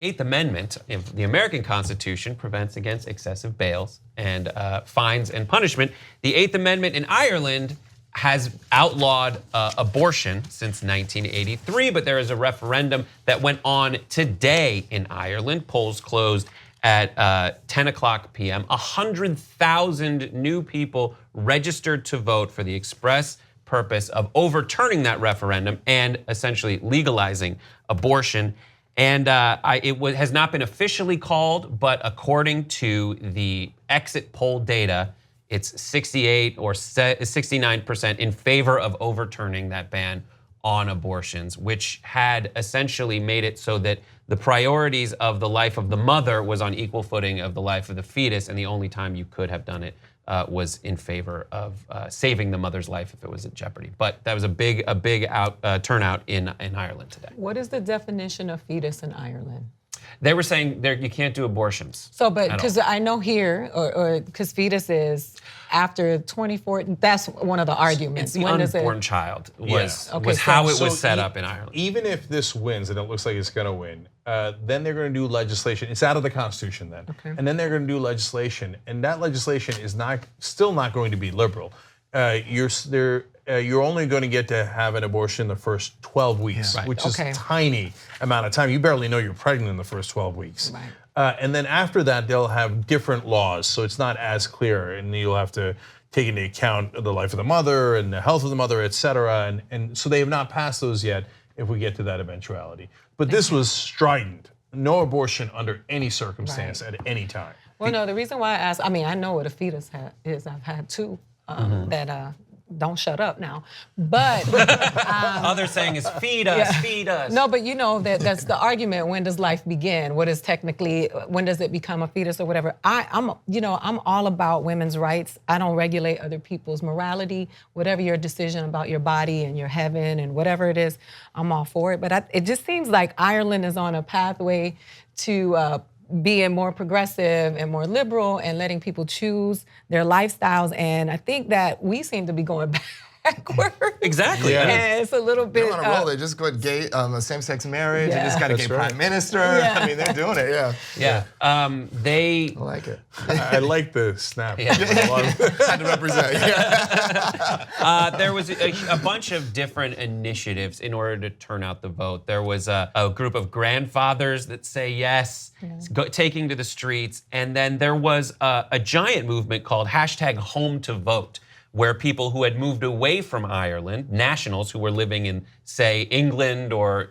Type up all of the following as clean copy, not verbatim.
Eighth Amendment of the American Constitution prevents against excessive bails and fines and punishment. The Eighth Amendment in Ireland has outlawed abortion since 1983, but there is a referendum that went on today in Ireland. Polls closed at 10 o'clock p.m. 100,000 new people registered to vote for the express purpose of overturning that referendum and essentially legalizing abortion. And it has not been officially called, but according to the exit poll data, it's 68 or 69% in favor of overturning that ban on abortions, which had essentially made it so that the priorities of the life of the mother was on equal footing of the life of the fetus, and the only time you could have done it was in favor of saving the mother's life if it was at jeopardy. But that was a big turnout in Ireland today. What is the definition of fetus in Ireland? They were saying you can't do abortions. So, but because I know here, or because fetus is after 24, that's one of the arguments. It's the unborn child was how it was set up in Ireland. Even if this wins, and it looks like it's going to win, then they're going to do legislation. It's out of the Constitution then. Okay. And then they're going to do legislation, and that legislation is still not going to be liberal. You're only going to get to have an abortion the first 12 weeks, which is a tiny amount of time. You barely know you're pregnant in the first 12 weeks. Right. And then after that, they'll have different laws, so it's not as clear, and you'll have to take into account the life of the mother and the health of the mother, et cetera. And so they have not passed those yet if we get to that eventuality. But this was strident. No abortion under any circumstance at any time. Well, no, the reason why I asked, I mean, I know what a fetus is. I've had two that don't shut up now. But others saying is feed us, feed us. No, but you know that's the argument. When does life begin? What is technically, when does it become a fetus or whatever? I'm all about women's rights. I don't regulate other people's morality. Whatever your decision about your body and your heaven and whatever it is, I'm all for it. But it just seems like Ireland is on a pathway to being more progressive and more liberal and letting people choose their lifestyles. And I think that we seem to be going backwards. Exactly. Yeah. And it's a little bit. They're on a roll. They just got gay, same-sex marriage. They just got a gay prime minister. I mean, they're doing it. Yeah. I like it. I like the snap. Had to represent. There was a bunch of different initiatives in order to turn out the vote. There was a group of grandfathers that say yes, taking to the streets, and then there was a giant movement called #HomeToVote, where people who had moved away from Ireland, nationals who were living in, say, England or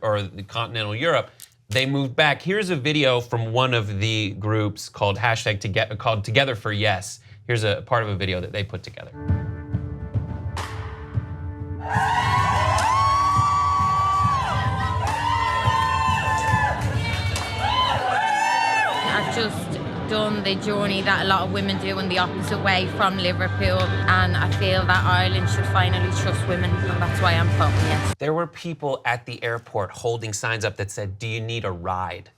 continental Europe, they moved back. Here's a video from one of the groups called called Together for Yes. Here's a part of a video that they put together. I've just done the journey that a lot of women do in the opposite way from Liverpool, and I feel that Ireland should finally trust women, and that's why I'm voting yes. There were people at the airport holding signs up that said, "Do you need a ride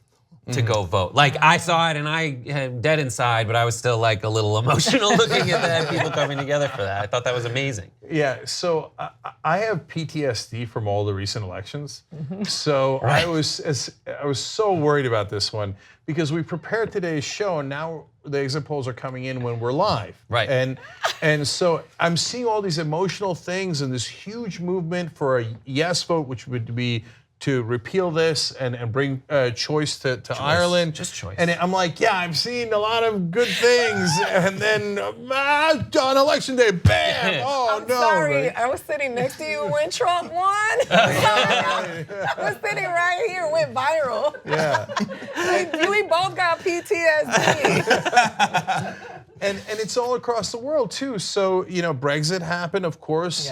to go vote?" Like, I saw it and I had dead inside, but I was still like a little emotional looking at that, people coming together for that. I thought that was amazing. Yeah, so I have PTSD from all the recent elections. So I was so worried about this one because we prepared today's show, and now the exit polls are coming in when we're live. Right. And so I'm seeing all these emotional things and this huge movement for a yes vote, which would be to repeal this and bring choice to Ireland. Just choice. And I'm like, yeah, I've seen a lot of good things. And then on election day, bam, I'm sorry, I was sitting next to you when Trump won. I was sitting right here, went viral. Yeah. We both got PTSD. And it's all across the world too. So, Brexit happened, of course,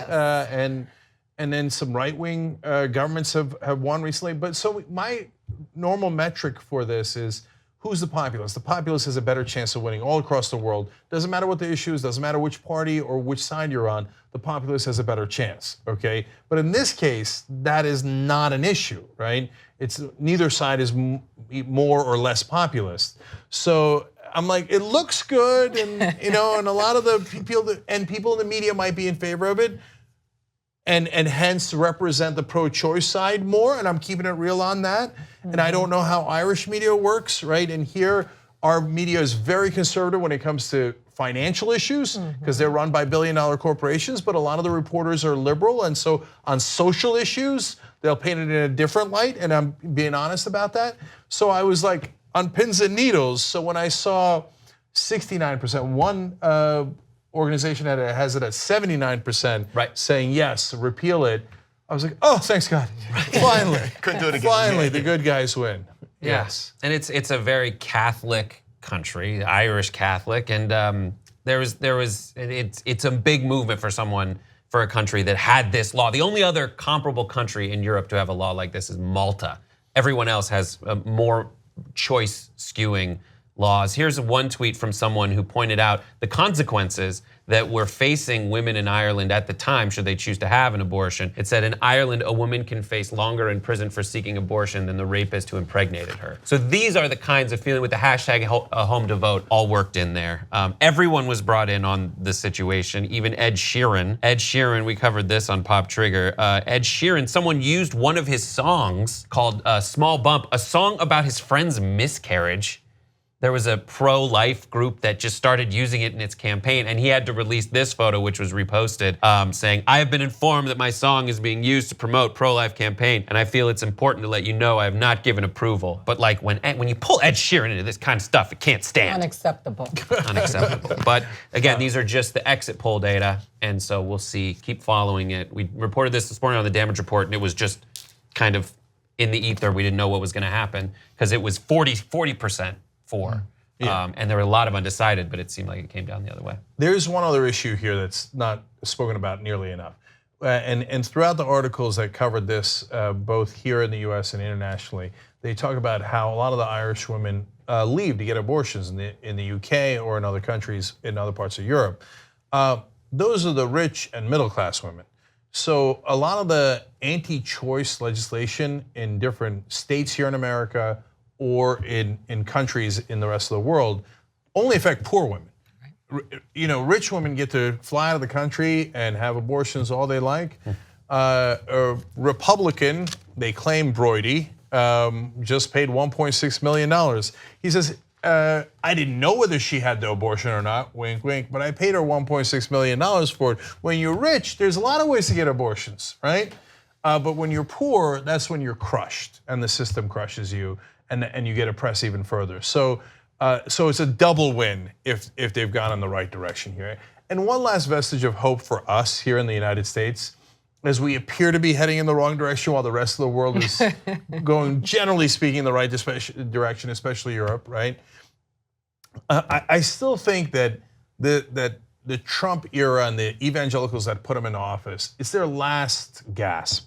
and then some right-wing governments have won recently. But so my normal metric for this is, who's the populace? The populace has a better chance of winning all across the world. Doesn't matter what the issue is, doesn't matter which party or which side you're on, the populace has a better chance, okay? But in this case, that is not an issue, right? It's neither side is more or less populist. So I'm like, it looks good, and and a lot of the people in the media might be in favor of it. and hence represent the pro-choice side more, and I'm keeping it real on that. And I don't know how Irish media works, right? And here, our media is very conservative when it comes to financial issues because they're run by billion-dollar corporations, but a lot of the reporters are liberal, and so on social issues, they'll paint it in a different light, and I'm being honest about that. So I was like on pins and needles. So when I saw 69%, one organization that has it at 79%, saying yes, repeal it, I was like, oh, thanks God, finally. Couldn't do it again. Finally, the good guys win. Yes. And it's a very Catholic country, Irish Catholic, and it's a big movement for a country that had this law. The only other comparable country in Europe to have a law like this is Malta. Everyone else has more choice skewing laws. Here's one tweet from someone who pointed out the consequences that were facing women in Ireland at the time should they choose to have an abortion. It said in Ireland, a woman can face longer in prison for seeking abortion than the rapist who impregnated her. So these are the kinds of feeling with the hashtag home to vote all worked in there. Everyone was brought in on the situation, even Ed Sheeran. Ed Sheeran, we covered this on Pop Trigger. Ed Sheeran, someone used one of his songs called Small Bump, a song about his friend's miscarriage. There was a pro-life group that just started using it in its campaign, and he had to release this photo, which was reposted, saying, I have been informed that my song is being used to promote pro-life campaign, and I feel it's important to let you know I have not given approval. But like when you pull Ed Sheeran into this kind of stuff, it can't stand. Unacceptable. Unacceptable. But again, these are just the exit poll data, and so we'll see, keep following it. We reported this morning on the damage report, and it was just kind of in the ether. We didn't know what was gonna happen, because it was 40% for. And there were a lot of undecided, but it seemed like it came down the other way. There's one other issue here that's not spoken about nearly enough. And throughout the articles that covered this, both here in the US and internationally, they talk about how a lot of the Irish women leave to get abortions in the UK or in other countries, in other parts of Europe. Those are the rich and middle class women. So a lot of the anti-choice legislation in different states here in America or in countries in the rest of the world only affect poor women. You know, rich women get to fly out of the country and have abortions all they like. A Republican, they claim Brody, just paid $1.6 million. He says, I didn't know whether she had the abortion or not, wink, wink, but I paid her $1.6 million for it. When you're rich, there's a lot of ways to get abortions, right? But when you're poor, that's when you're crushed and the system crushes you. And you get oppressed even further. So it's a double win if they've gone in the right direction here. And one last vestige of hope for us here in the United States, as we appear to be heading in the wrong direction while the rest of the world is going, generally speaking, in the right direction, especially Europe, right? I still think that the Trump era and the evangelicals that put him in office, it's their last gasp.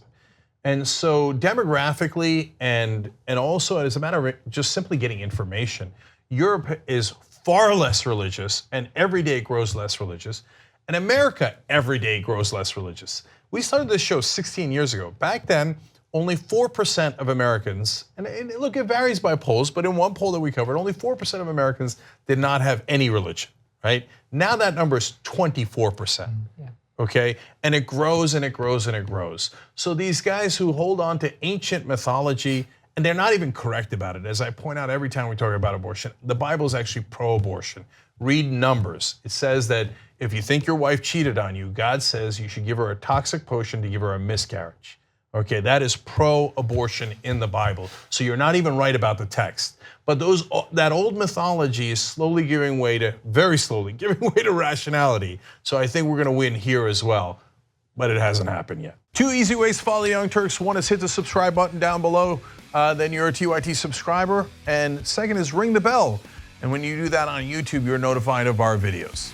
And so demographically and also as a matter of just simply getting information, Europe is far less religious and every day grows less religious. And America every day grows less religious. We started this show 16 years ago. Back then, only 4% of Americans, and look, it varies by polls, but in one poll that we covered, only 4% of Americans did not have any religion, right? Now that number is 24%. Yeah. Okay, and it grows and it grows and it grows. So these guys who hold on to ancient mythology, and they're not even correct about it. As I point out every time we talk about abortion, the Bible is actually pro-abortion. Read Numbers. It says that if you think your wife cheated on you, God says you should give her a toxic potion to give her a miscarriage. Okay, that is pro-abortion in the Bible. So you're not even right about the text. But that old mythology is slowly giving way to, very slowly, giving way to rationality. So I think we're gonna win here as well, but it hasn't happened yet. 2 easy ways to follow the Young Turks. One is hit the subscribe button down below, then you're a TYT subscriber. And second is ring the bell. And when you do that on YouTube, you're notified of our videos.